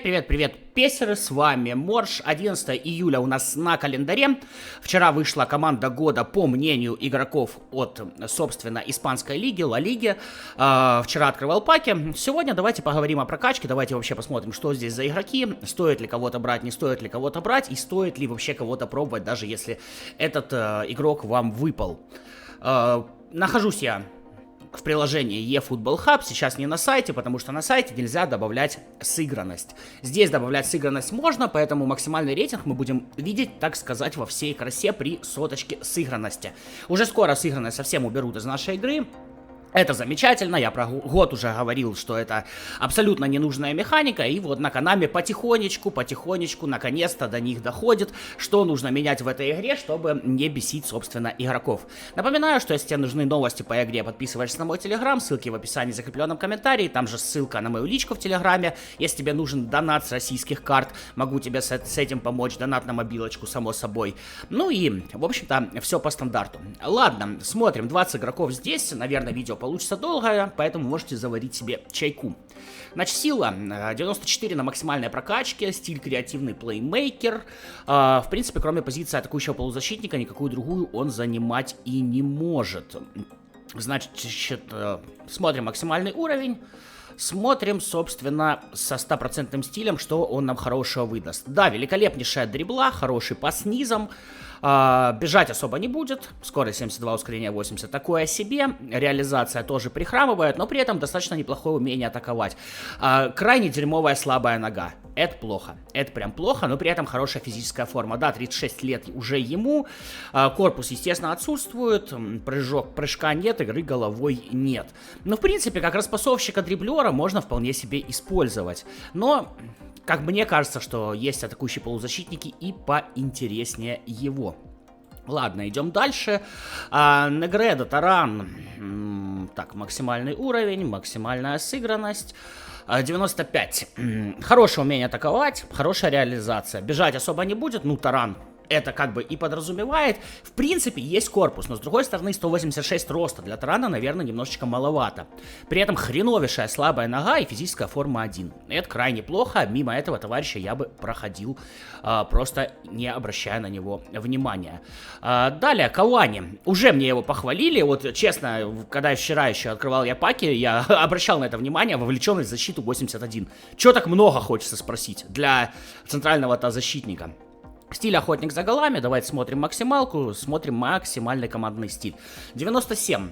Привет, песеры, с вами Морж. 11 июля у нас на календаре. Вчера вышла команда года по мнению игроков от, собственно, испанской лиги, Ла Лиги. Вчера открывал паки. Сегодня давайте поговорим о прокачке, давайте вообще посмотрим, что здесь за игроки, стоит ли кого-то брать, не стоит ли кого-то брать, и стоит ли вообще кого-то пробовать, даже если этот игрок вам выпал. Нахожусь я в приложении eFootball Hub, сейчас не на сайте, потому что на сайте нельзя добавлять сыгранность. Здесь добавлять сыгранность можно, поэтому максимальный рейтинг мы будем видеть, так сказать, во всей красе при соточке сыгранности. Уже скоро сыгранность совсем уберут из нашей игры. Это замечательно, я про год уже говорил, что это абсолютно ненужная механика, и вот на канале потихонечку, наконец-то до них доходит, что нужно менять в этой игре, чтобы не бесить, собственно, игроков. Напоминаю, что если тебе нужны новости по игре, подписываешься на мой телеграм, ссылки в описании, в закрепленном комментарии, там же ссылка на мою личку в телеграме. Если тебе нужен донат с российских карт, могу тебе с этим помочь, донат на мобилочку, само собой. Ну и, в общем-то, все по стандарту. Ладно, смотрим, 20 игроков здесь, наверное, видео получится долгое, поэтому можете заварить себе чайку. Значит, сила 94 на максимальной прокачке, стиль креативный плеймейкер. В принципе, кроме позиции атакующего полузащитника, никакую другую он занимать и не может. Значит, смотрим максимальный уровень. Смотрим, собственно, со 100% стилем, что он нам хорошего выдаст. Да, великолепнейшая дрибла, хороший пас низом. Бежать особо не будет, скорость 72, ускорение 80, такое себе, реализация тоже прихрамывает, но при этом достаточно неплохое умение атаковать. Крайне дерьмовая слабая нога, это плохо, это прям плохо, но при этом хорошая физическая форма. Да, 36 лет уже ему, корпус, естественно, отсутствует, прыжка нет, игры головой нет. Но, в принципе, как распасовщика дриблера можно вполне себе использовать, но... Как мне кажется, что есть атакующие полузащитники и поинтереснее его. Ладно, идем дальше. Негредо, Таран. Так, максимальный уровень, максимальная сыгранность. 95. Хорошее умение атаковать, хорошая реализация. Бежать особо не будет, ну, Таран. Это как бы и подразумевает. В принципе, есть корпус, но с другой стороны 186 роста. Для Тарана, наверное, немножечко маловато. При этом хреновейшая слабая нога и физическая форма 1. Это крайне плохо. Мимо этого товарища я бы проходил, просто не обращая на него внимания. Далее, Кавани. Уже мне его похвалили. Вот честно, когда я вчера еще открывал я паки, я обращал на это внимание. Вовлеченность в защиту 81. Чего так много, хочется спросить, для центрального-то защитника? Стиль охотник за голами, давайте смотрим максималку, смотрим максимальный командный стиль. 97.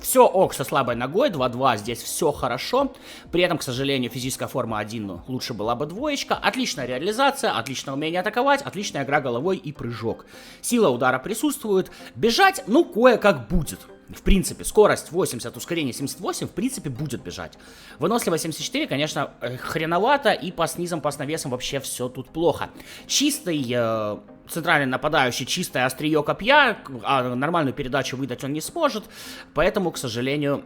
Все ок со слабой ногой, 2-2, здесь все хорошо. При этом, к сожалению, физическая форма 1, лучше была бы двоечка. Отличная реализация, отличное умение атаковать, отличная игра головой и прыжок. Сила удара присутствует. Бежать, ну, кое-как будет. В принципе, скорость 80, ускорение 78, в принципе, будет бежать. Выносливость 74, конечно, хреновато, и по снизам, по навесам вообще все тут плохо. Чистый центральный нападающий, чистое острие копья, а нормальную передачу выдать он не сможет, поэтому, к сожалению...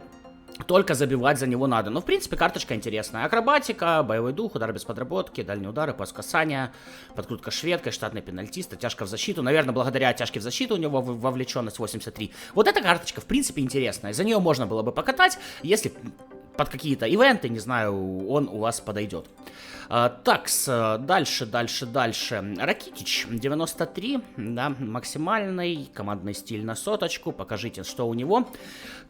Только забивать за него надо. Но, в принципе, карточка интересная. Акробатика, боевой дух, удар без подработки, дальние удары, пас касания, подкрутка шведкой, штатный пенальтист, тяжко в защиту. Наверное, благодаря тяжке в защиту у него вовлеченность 83. Вот эта карточка, в принципе, интересная. За нее можно было бы покатать, если под какие-то ивенты, не знаю, он у вас подойдет. Такс, дальше. Ракитич, 93, да, максимальный, командный стиль на соточку, покажите, что у него.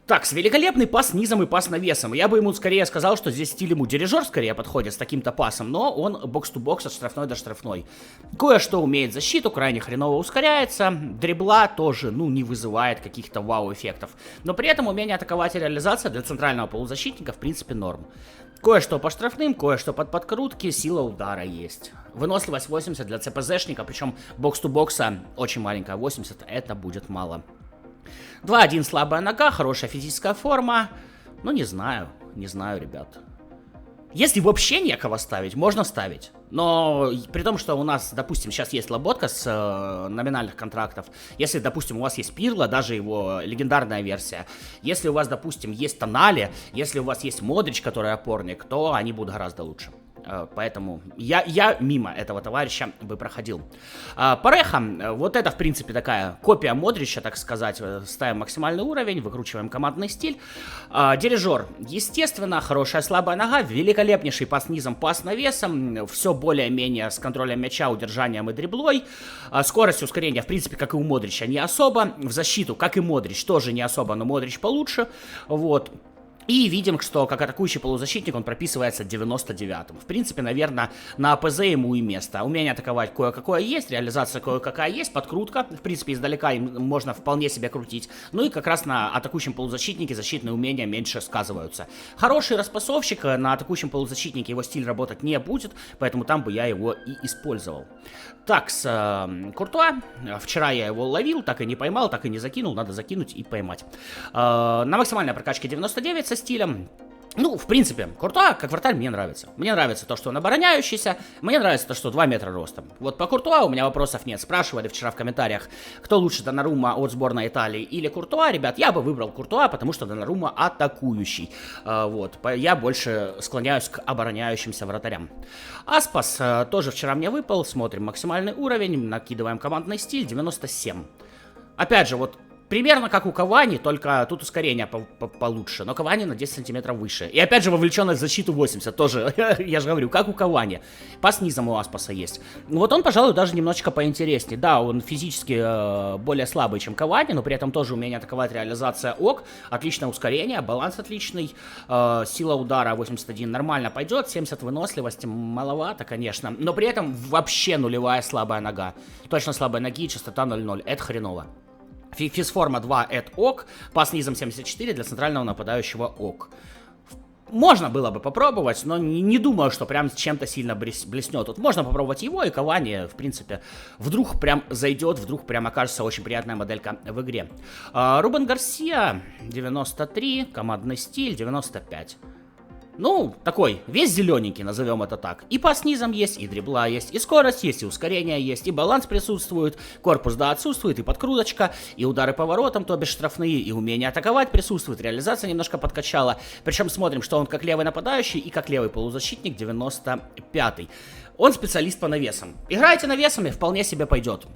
Такс, великолепный пас низом и пас навесом. Я бы ему скорее сказал, что здесь стиль ему дирижер скорее подходит с таким-то пасом, но он бокс-ту-бокс от штрафной до штрафной. Кое-что умеет защиту, крайне хреново ускоряется, дрибла тоже, ну, не вызывает каких-то вау-эффектов. Но при этом умение атаковать и реализация для центрального полузащитника, в принципе, норм. Кое-что по штрафным, кое-что под подкрутки, сила удара есть. Выносливость 80 для ЦПЗшника, причем бокс-ту-бокса очень маленькая, 80, это будет мало. 2-1 слабая нога, хорошая физическая форма. Ну, не знаю, ребят. Если вообще некого ставить, можно ставить. Но при том, что у нас, допустим, сейчас есть лоботка с номинальных контрактов. Если, допустим, у вас есть Пирло, даже его легендарная версия. Если у вас, допустим, есть Тонали, если у вас есть Модрич, который опорник, то они будут гораздо лучше. Поэтому я мимо этого товарища бы проходил. Пареха, вот это, в принципе, такая копия Модрича, так сказать. Ставим максимальный уровень, выкручиваем командный стиль. Дирижер, естественно, хорошая слабая нога, великолепнейший пас низом, пас навесом. Все более-менее с контролем мяча, удержанием и дриблой. Скорость ускорения, в принципе, как и у Модрича, не особо. В защиту, как и Модрич, тоже не особо, но Модрич получше. Вот. И видим, что как атакующий полузащитник он прописывается 99-м. В принципе, наверное, на АПЗ ему и место. Умение атаковать кое-какое есть, реализация кое-какая есть, подкрутка. В принципе, издалека им можно вполне себе крутить. Ну и как раз на атакующем полузащитнике защитные умения меньше сказываются. Хороший распасовщик, на атакующем полузащитнике его стиль работать не будет, поэтому там бы я его и использовал. Так, с Куртуа. Вчера я его ловил, так и не поймал, так и не закинул. Надо закинуть и поймать. На максимальной прокачке 99 со стилем. Ну, в принципе, Куртуа, как вратарь, мне нравится. Мне нравится то, что он обороняющийся. Мне нравится то, что 2 метра ростом. Вот по Куртуа у меня вопросов нет. Спрашивали вчера в комментариях, кто лучше, Донарума от сборной Италии или Куртуа. Ребят, я бы выбрал Куртуа, потому что Донарума атакующий. Вот, я больше склоняюсь к обороняющимся вратарям. Аспас тоже вчера мне выпал. Смотрим максимальный уровень, накидываем командный стиль, 97. Опять же, вот... Примерно как у Кавани, только тут ускорение получше, но Кавани на 10 сантиметров выше. И опять же вовлеченность в защиту 80, тоже, я же говорю, как у Кавани. Пас низом у Аспаса есть. Вот он, пожалуй, даже немножечко поинтереснее. Да, он физически более слабый, чем Кавани, но при этом тоже умение атаковать, реализация ок, отличное ускорение, баланс отличный, сила удара 81 нормально пойдет, 70 выносливости маловато, конечно, но при этом вообще нулевая слабая нога. Точно слабой ноги, частота 0,0, это хреново. Физформа 2 это ок, пас низом 74 для центрального нападающего ок. Можно было бы попробовать, но не думаю, что прям чем-то сильно блеснет. Тут можно попробовать его, и Кавани, в принципе, вдруг прям зайдет, вдруг прям окажется очень приятная моделька в игре. Рубен Гарсия 93, командный стиль 95. Ну, такой, весь зелененький, назовем это так. И пас низом есть, и дрибла есть, и скорость есть, и ускорение есть, и баланс присутствует, корпус, да, отсутствует, и подкруточка, и удары поворотом, то бишь штрафные, и умение атаковать присутствует, реализация немножко подкачала. Причем смотрим, что он как левый нападающий и как левый полузащитник 95-й. Он специалист по навесам. Играете навесами, вполне себе пойдет.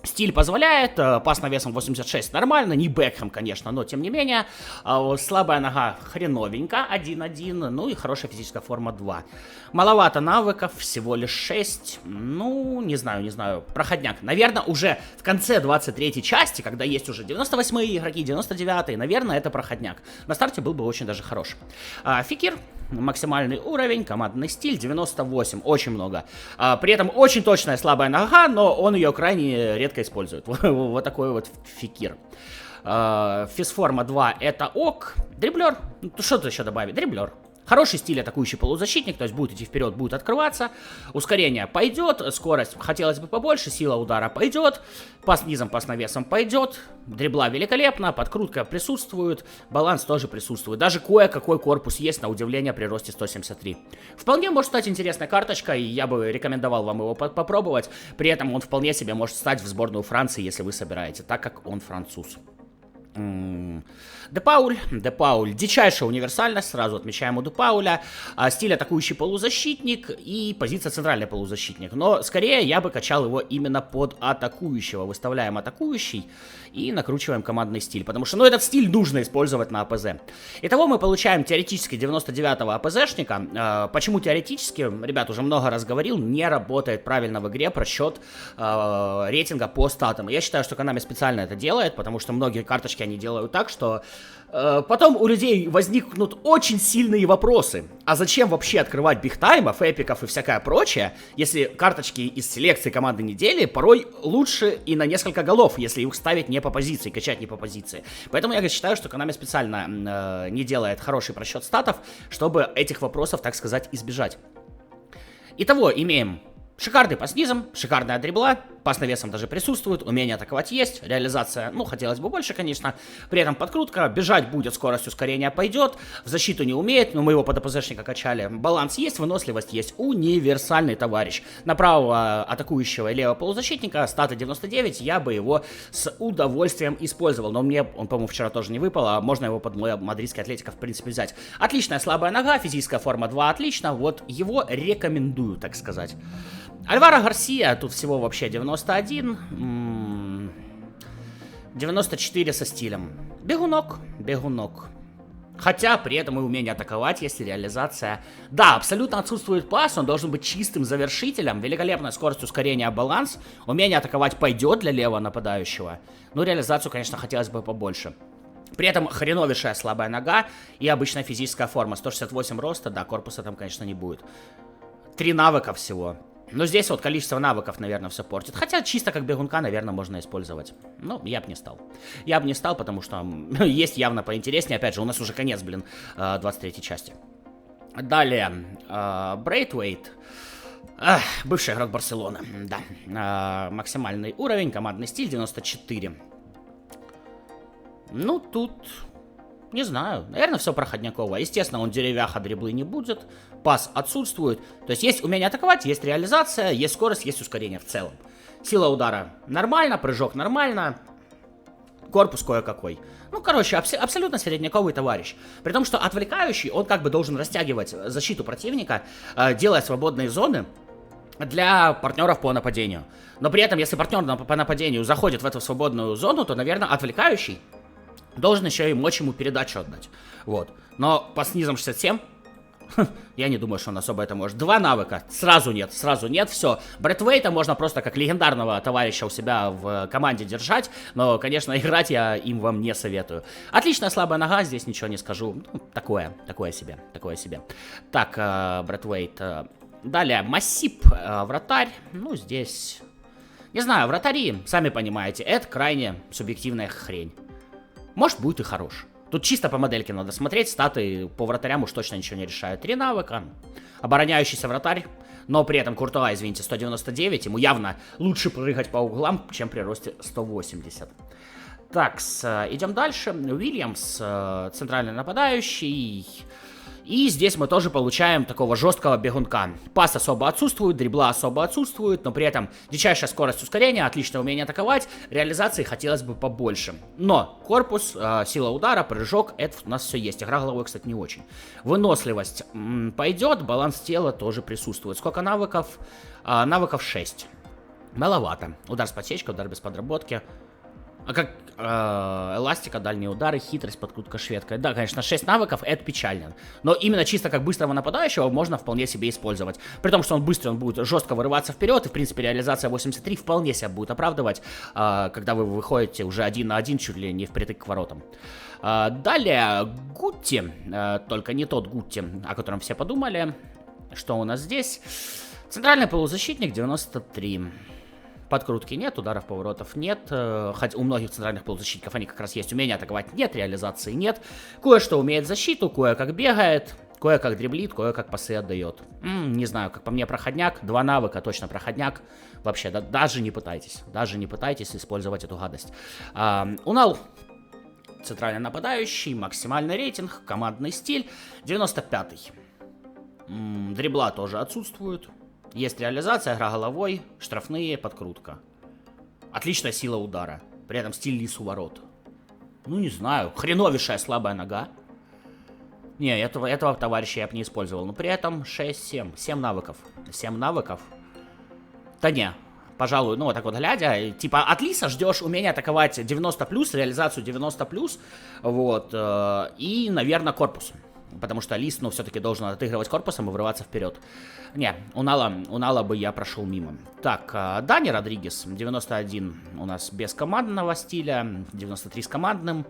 Стиль позволяет, пас навесом 86 нормально, не Бекхэм, конечно, но тем не менее, слабая нога хреновенько, 1-1, ну и хорошая физическая форма 2. Маловато навыков, всего лишь 6, ну, не знаю, проходняк. Наверное, уже в конце 23-й части, когда есть уже 98-е игроки, 99-е, наверное, это проходняк. На старте был бы очень даже хорош. Фикир. Максимальный уровень, командный стиль 98, очень много. При этом очень точная слабая нога, но он ее крайне редко использует. Вот такой вот фикир. Физформа 2 это ок. Дриблер. Ну, что тут еще добавить? Дриблер. Хороший стиль атакующий полузащитник, то есть будет идти вперед, будет открываться. Ускорение пойдет, скорость хотелось бы побольше, сила удара пойдет. Пас низом, пас навесом пойдет. Дрибла великолепно, подкрутка присутствует, баланс тоже присутствует. Даже кое-какой корпус есть, на удивление, при росте 173. Вполне может стать интересной карточкой, и я бы рекомендовал вам его попробовать. При этом он вполне себе может стать в сборную Франции, если вы собираете, так как он француз. Де Пауль, дичайшая универсальность, сразу отмечаем у Де Пауля, стиль атакующий полузащитник и позиция центральный полузащитник, но скорее я бы качал его именно под атакующего, выставляем атакующий и накручиваем командный стиль, потому что, ну, этот стиль нужно использовать на АПЗ. Итого мы получаем теоретически 99-го АПЗшника. Почему теоретически? Ребят, уже много раз говорил, не работает правильно в игре просчет рейтинга по статам. Я считаю, что Konami специально это делает, потому что многие карточки они делают так, что потом у людей возникнут очень сильные вопросы. А зачем вообще открывать бигтаймов, эпиков и всякое прочее, если карточки из селекции команды недели порой лучше и на несколько голов, если их ставить не по позиции, качать не по позиции. Поэтому я считаю, что Konami специально не делает хороший просчет статов, чтобы этих вопросов, так сказать, избежать. Итого, имеем Шикарный пас низом, шикарная дрибла, пас навесом даже присутствует, умение атаковать есть, реализация, ну, хотелось бы больше, конечно, при этом подкрутка, бежать будет, скорость ускорения пойдет, в защиту не умеет, но мы его под АПЗшника качали, баланс есть, выносливость есть, универсальный товарищ. На правого атакующего и левого полузащитника, стата 99, я бы его с удовольствием использовал, но мне он, по-моему, вчера тоже не выпал, а можно его под мой мадридский Атлетико, в принципе, взять. Отличная слабая нога, физическая форма 2 отлично, вот его рекомендую, так сказать. Альваро Гарсия, тут всего вообще 91, 94 со стилем. Бегунок, бегунок. Хотя при этом и умение атаковать, если реализация... Да, абсолютно отсутствует пас, он должен быть чистым завершителем. Великолепная скорость ускорения, баланс. Умение атаковать пойдет для левого нападающего. Но реализацию, конечно, хотелось бы побольше. При этом хреновейшая слабая нога и обычная физическая форма. 168 роста, да, корпуса там, конечно, не будет. 3 навыка всего. Но здесь вот количество навыков, наверное, все портит. Хотя чисто как бегунка, наверное, можно использовать. Но я бы не стал. Я бы не стал, потому что есть явно поинтереснее. Опять же, у нас уже конец, блин, 23-й части. Далее, Брейтвейт. Бывший игрок Барселоны, да. Максимальный уровень, командный стиль 94. Ну, тут... Не знаю, наверное, все проходняково. Естественно, он деревяха, дриблы не будет. Пас отсутствует. То есть есть умение атаковать, есть реализация, есть скорость, есть ускорение в целом. Сила удара нормально, прыжок нормально. Корпус кое-какой. Ну, короче, абсолютно средняковый товарищ. При том, что отвлекающий, он как бы должен растягивать защиту противника, делая свободные зоны для партнеров по нападению. Но при этом, если партнер по нападению заходит в эту свободную зону, то, наверное, отвлекающий должен еще и мочь ему передачу отдать. Вот. Но по снизам 67, я не думаю, что он особо это может. 2 навыка. Сразу нет, все. Брэдвейта можно просто как легендарного товарища у себя в команде держать, но, конечно, играть я им вам не советую. Отличная слабая нога, здесь ничего не скажу. Ну, такое себе. Так, Брэдвейт. Далее, Масип, вратарь. Ну, здесь... Не знаю, вратари, сами понимаете, это крайне субъективная хрень. Может, будет и хорош. Тут чисто по модельке надо смотреть. Статы по вратарям уж точно ничего не решают. 3 навыка. Обороняющийся вратарь. Но при этом Куртуа, извините, 199. Ему явно лучше прыгать по углам, чем при росте 180. Так, идем дальше. Уильямс, центральный нападающий. И здесь мы тоже получаем такого жесткого бегунка. Пас особо отсутствует, дрибла особо отсутствует, но при этом дичайшая скорость ускорения, отличное умение атаковать, реализации хотелось бы побольше. Но корпус, сила удара, прыжок, это у нас все есть. Игра головой, кстати, не очень. Выносливость пойдет, баланс тела тоже присутствует. Сколько навыков? Навыков 6. Маловато. Удар с подсечкой, удар без подработки. А как эластика, дальние удары, хитрость, подкрутка шведка. Да, конечно, 6 навыков, это печально. Но именно чисто как быстрого нападающего можно вполне себе использовать. При том, что он быстрый, он будет жестко вырываться вперед. И, в принципе, реализация 83 вполне себя будет оправдывать, когда вы выходите уже 1 на 1, чуть ли не впритык к воротам. Далее, Гутти. Только не тот Гутти, о котором все подумали. Что у нас здесь? Центральный полузащитник 93. Подкрутки нет, ударов, поворотов нет. Хотя у многих центральных полузащитников они как раз есть. Умение атаковать нет, реализации нет. Кое-что умеет защиту, кое-как бегает, кое-как дриблит, кое-как пасы отдает. Не знаю, как по мне проходняк. 2 навыка, точно проходняк. Вообще, даже не пытайтесь. Даже не пытайтесь использовать эту гадость. Унал. Центральный нападающий, максимальный рейтинг, командный стиль. 95-й. Дрибла тоже отсутствует. Есть реализация, игра головой, штрафные, подкрутка. Отличная сила удара. При этом стиль лис у ворот. Ну, не знаю. Хреновейшая слабая нога. Не, этого товарища я бы не использовал. Но при этом 6-7. 7 навыков. 7 навыков. Да не. Пожалуй, ну, вот так вот глядя. Типа, от лиса ждешь умение атаковать 90+, реализацию 90+. Вот. И, наверное, корпус. Потому что лис, ну, все-таки должен отыгрывать корпусом и врываться вперед. Не, Унала бы я прошел мимо. Так, Дани Родригес, 91 у нас без командного стиля, 93 с командным.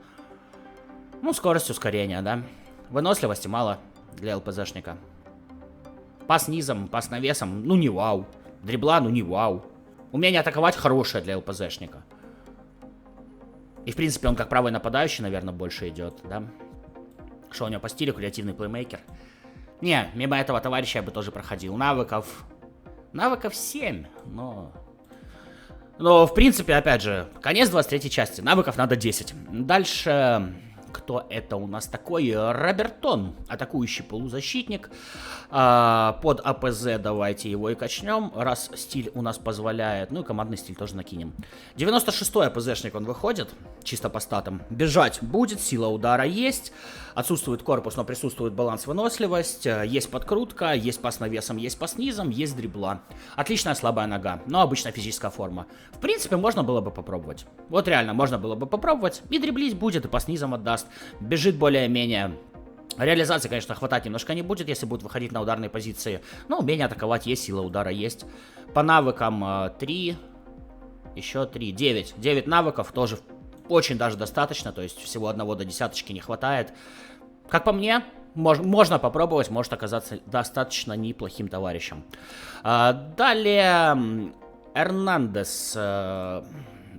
Ну, скорость ускорения, да. Выносливости мало для ЛПЗшника. Пас низом, пас навесом, ну не вау. Дрибла, ну не вау. Умение атаковать хорошее для ЛПЗшника. И, в принципе, он как правый нападающий, наверное, больше идет, да. Что у него по стилю? Креативный плеймейкер. Не, мимо этого товарища я бы тоже проходил. Навыков Навыков 7, но, в принципе, опять же, конец 23 части, навыков надо 10. Дальше, кто это у нас такой? Робертон, атакующий полузащитник. Под АПЗ давайте его и качнем, раз стиль у нас позволяет. Ну и командный стиль тоже накинем. 96-й АПЗшник он выходит, чисто по статам. Бежать будет, сила удара есть. Отсутствует корпус, но присутствует баланс, выносливость. Есть подкрутка, есть пас навесом, есть пас низом, есть дрибла. Отличная слабая нога, но обычная физическая форма. В принципе, можно было бы попробовать. Вот реально, можно было бы попробовать. И дриблить будет, и пас низом отдаст. Бежит более-менее. Реализации, конечно, хватать немножко не будет, если будет выходить на ударные позиции. Но умение атаковать есть, сила удара есть. По навыкам 3, еще 3, 9. 9 навыков тоже очень даже достаточно, то есть всего одного до десяточки не хватает. Как по мне, можно попробовать, может оказаться достаточно неплохим товарищем. Далее Эрнандес,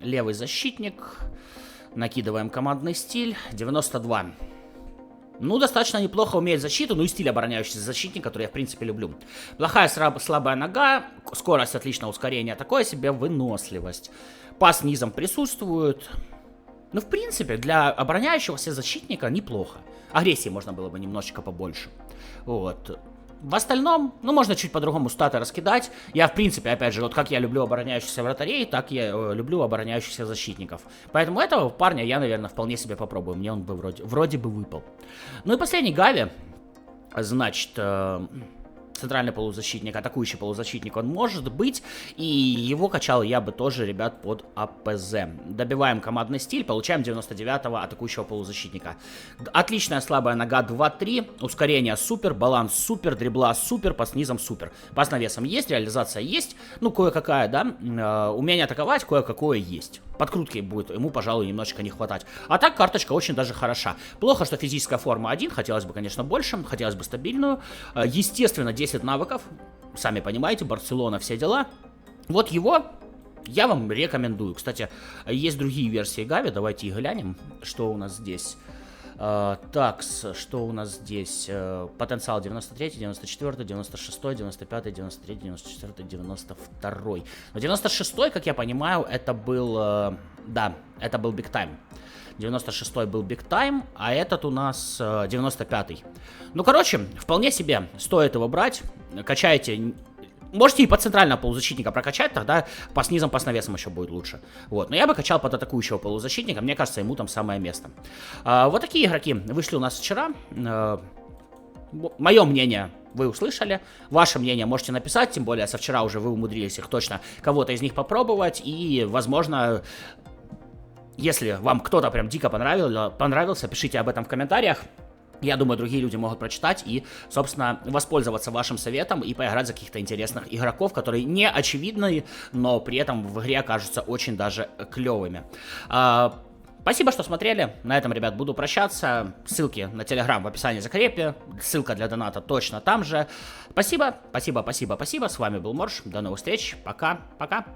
левый защитник. Накидываем командный стиль, 92. Ну, достаточно неплохо умеет защиту, ну и стиль обороняющийся защитник, который я, в принципе, люблю. Плохая слабая нога, скорость отличное ускорение, такое себе, выносливость. Пас низом присутствует. Ну, в принципе, для обороняющегося защитника неплохо. Агрессии можно было бы немножечко побольше. Вот. В остальном, ну, можно чуть по-другому статы раскидать. Я, в принципе, опять же, вот как я люблю обороняющихся вратарей, так я люблю обороняющихся защитников. Поэтому этого парня я, наверное, вполне себе попробую. Мне он бы вроде бы выпал. Ну и последний Гави. Значит, центральный полузащитник, атакующий полузащитник он может быть. И его качал я бы тоже, ребят, под АПЗ. Добиваем командный стиль, получаем 99-го атакующего полузащитника. Отличная слабая нога 2-3. Ускорение супер, баланс супер, дрибла супер, пас низом супер. Пас навесом есть, реализация есть. Ну, кое-какая, да. Умение атаковать кое-какое есть. Подкрутки будет ему, пожалуй, немножечко не хватать. А так карточка очень даже хороша. Плохо, что физическая форма 1. Хотелось бы, конечно, больше. Хотелось бы стабильную. Естественно, 10 навыков. Сами понимаете, Барселона, все дела. Вот его я вам рекомендую. Кстати, есть другие версии Гави. Давайте и глянем, что у нас здесь. Такс, что у нас здесь? Потенциал 93, 94, 96, 95, 93, 94, 92. Но 96, как я понимаю, это был... да, это был Big Time. 96-й был Big Time, а этот у нас 95-й. Ну, короче, вполне себе стоит его брать. Качайте... Можете и под центрального полузащитника прокачать, тогда по снизам, по навесам еще будет лучше. Вот. Но я бы качал под атакующего полузащитника, мне кажется, ему там самое место. Вот такие игроки вышли у нас вчера. Мое мнение вы услышали. Ваше мнение можете написать, тем более со вчера уже вы умудрились их точно кого-то из них попробовать. И, возможно, если вам кто-то прям дико понравился, пишите об этом в комментариях. Я думаю, другие люди могут прочитать и, собственно, воспользоваться вашим советом и поиграть за каких-то интересных игроков, которые не очевидны, но при этом в игре окажутся очень даже клевыми. Спасибо, что смотрели. На этом, ребят, буду прощаться. Ссылки на Telegram в описании закрепе. Ссылка для доната точно там же. Спасибо, спасибо, спасибо, спасибо. С вами был Морж. До новых встреч. Пока, пока.